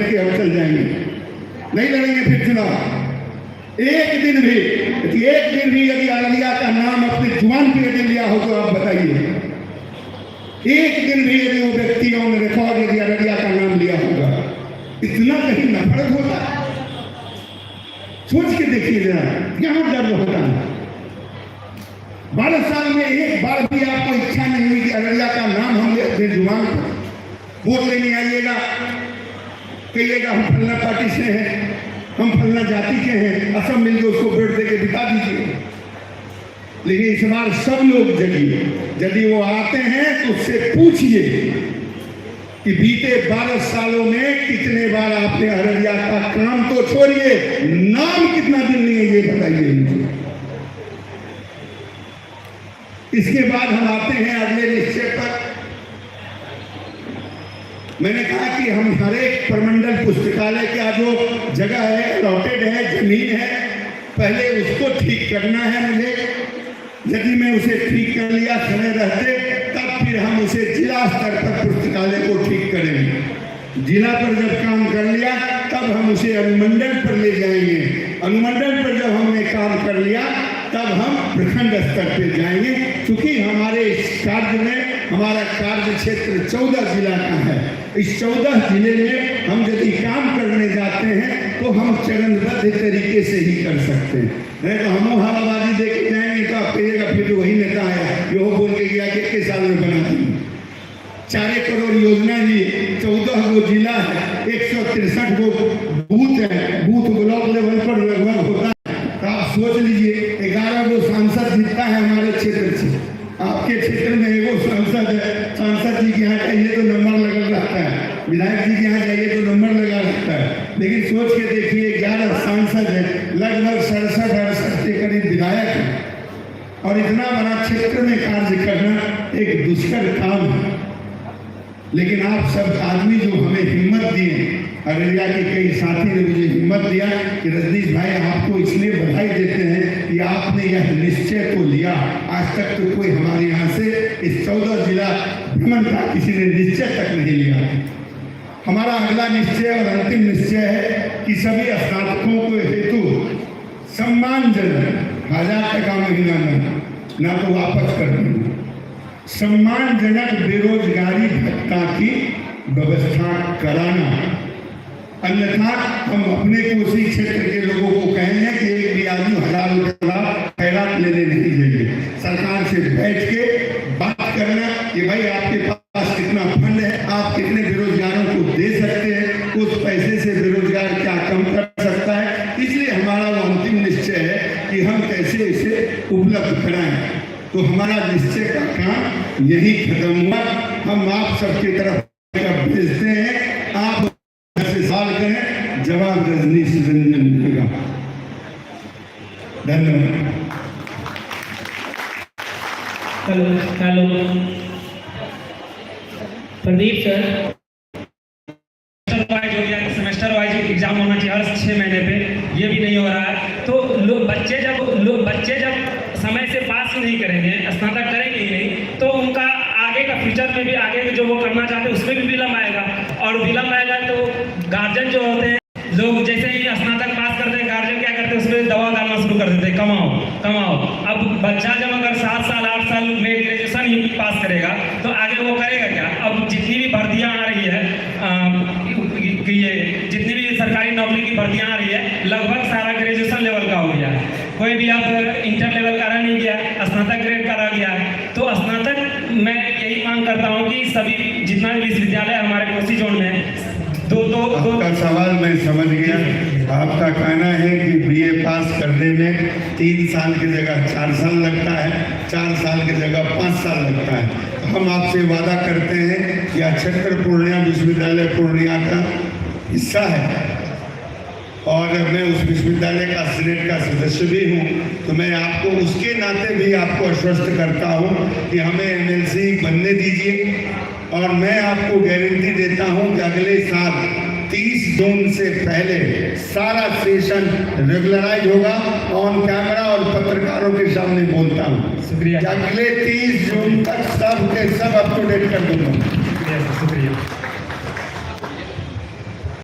के हम चल जाएंगे, नहीं लड़ेंगे फिर चुनाव। एक दिन भी यदि अररिया का नाम अपनी जुबान पे यदि लिया हो तो आप बताइए, एक दिन भी यदि वो व्यक्ति ऑन रिकॉर्ड यदि अररिया का नाम लिया होगा, इतना कहीं नफरत होता है? सोच के देखिए जरा, यहाँ दर्द होता है। 12 साल में एक बार भी आपको इच्छा नहीं हुई कि अररिया का नाम हम अपने जुबान पर वोट लेने आइएगा, कहिएगा हम फलना पार्टी से हैं, हम फलना जाति के हैं, असम मिल के उसको वोट देके बिता दीजिए। लेकिन इस बार सब लोग जगिए, यदि वो आते हैं तो उससे पूछिए कि बीते 12 सालों में कितने बार आपने अररिया का काम तो छोड़िए, नाम कितना दिन लिए ये बताइए मुझे। इसके बाद हम आते हैं अगले निश्चय पर। मैंने कहा कि हम हर एक प्रमंडल पुस्तकालय का जो जगह है, अलॉटेड है, जमीन है, पहले उसको ठीक करना है मुझे। यदि मैं उसे ठीक कर लिया समय रहते, तब फिर हम उसे जिला स्तर पर पुस्तकालय को ठीक करेंगे। जिला पर जब काम कर लिया तब हम उसे अनुमंडल पर ले जाएंगे। अनुमंडल पर जब हमने काम कर लिया तब हम प्रखंड स्तर पे जाएंगे। क्योंकि हमारे इस कार्य में हमारा कार्य क्षेत्र 14 जिला का है। इस 14 जिले में हम यदि काम करने जाते हैं तो हम चरणबद्ध तरीके से ही कर सकते हैं। नहीं तो हम हवाबाजी देखे जाएंगे तो आप कहिएगा फिर वही नेता है जो बोल के गया कि 1 साल में बना दी। 4 करोड़ योजना दी, 14 गो जिला है, 163 गो बूथ है, बूथ ब्लॉक लेवल पर लगभग होता है। तो आप सोच लीजिए 11 गो सांसद जीतता है हमारे क्षेत्र से। आपके क्षेत्र में एगो सांसद है, सांसद जी के यहाँ जाइए तो नंबर लगा रहता है, विधायक जी के यहाँ जाइए तो नंबर लगा रहता है। लेकिन सोच के देखिए 11 सांसद है, लगभग 67-68 के करीब विधायक है, और इतना बड़ा क्षेत्र में कार्य करना एक दुष्कर काम है। लेकिन आप सब आदमी जो हमें हिम्मत दिए, अररिया के कई साथी ने मुझे हिम्मत दिया कि रजनीश भाई आपको इसलिए बधाई देते हैं कि आपने यह निश्चय को लिया। आज तक तो कोई हमारे यहाँ से इस 14 जिला भ्रमण का किसी ने निश्चय तक नहीं लिया। हमारा अगला निश्चय और अंतिम निश्चय है कि सभी स्नातकों को हेतु सम्मानजनक 1000 टका महीना ना तो वापस कर देंगे, सम्मानजनक बेरोजगारी भत्ता की व्यवस्था कराना। अन्यथा हम अपने कोसी क्षेत्र के लोगों को कहेंगे कि एक भी आदमी 1000 रुपये खैरात लेने नहीं जाइए। सरकार से बैठ के बात करना कि भाई आपके पास कितना फंड है, आप कितने बेरोजगारों को दे सकते हैं, उस पैसे से बेरोजगार क्या कम कर सकता है। इसलिए हमारा वो अंतिम निश्चय है कि हम कैसे इसे उपलब्ध कराएं। तो हमारा निश्चय का काम यही खत्म हुआ। हम आप सबकी तरफ भेजते हैं, आप से सवाल करें, जवाब रजनीश रंजन मिलेगा। धन्यवाद। Hello Pradeep sir, semester wise exam होना चाहिए हर 6 महीने पे, ये भी नहीं हो रहा है। तो बच्चे जब समय से पास ही नहीं करेंगे, स्नातक करेंगे ही नहीं, तो उनका आगे का फ्यूचर में भी, आगे में जो वो करना चाहते हैं उसमें भी विलम्ब आएगा। और विलम्ब आएगा तो गार्जियन जो होते हैं, लोग जैसे ही स्नातक पास करते हैं, गार्जियन क्या करते हैं, उसमें दबाव डालना शुरू कर देते हैं, कमाओ। अब बच्चा जब अगर 7 साल 8 साल में ग्रेजुएशन ही पास करेगा तो आगे वो करेगा क्या? अब जितनी भी भर्तियाँ आ रही है, ये जितनी भी सरकारी नौकरी की भर्तियाँ आ रही है, लगभग सारा ग्रेजुएशन लेवल का हो गया। कोई भी आप इंटर लेवल का रह नहीं गया, स्नातक ग्रेड का रह गया। तो स्नातक मैं यही मांग करता हूँ कि सभी जितना भी विश्वविद्यालय हमारे कोसी जोन में दो आपका सवाल मैं समझ गया। आपका कहना है कि BA पास करने में 3 साल की जगह 4 साल लगता है, 4 साल की जगह 5 साल लगता है। हम आपसे वादा करते हैं कि अक्षर पूर्णिया विश्वविद्यालय पूर्णिया का हिस्सा है और मैं उस विश्वविद्यालय का सीनेट का सदस्य भी हूँ। तो मैं आपको उसके नाते भी आपको आश्वस्त करता हूँ कि हमें MLC बनने दीजिए। और मैं आपको गारंटी देता हूं कि अगले साल 30 जून से पहले सारा सेशन रेगुलराइज होगा, ऑन कैमरा और पत्रकारों के सामने बोलता हूं। शुक्रिया। अगले 30 जून तक सब के सब अप टू डेट कर दूंगा। शुक्रिया।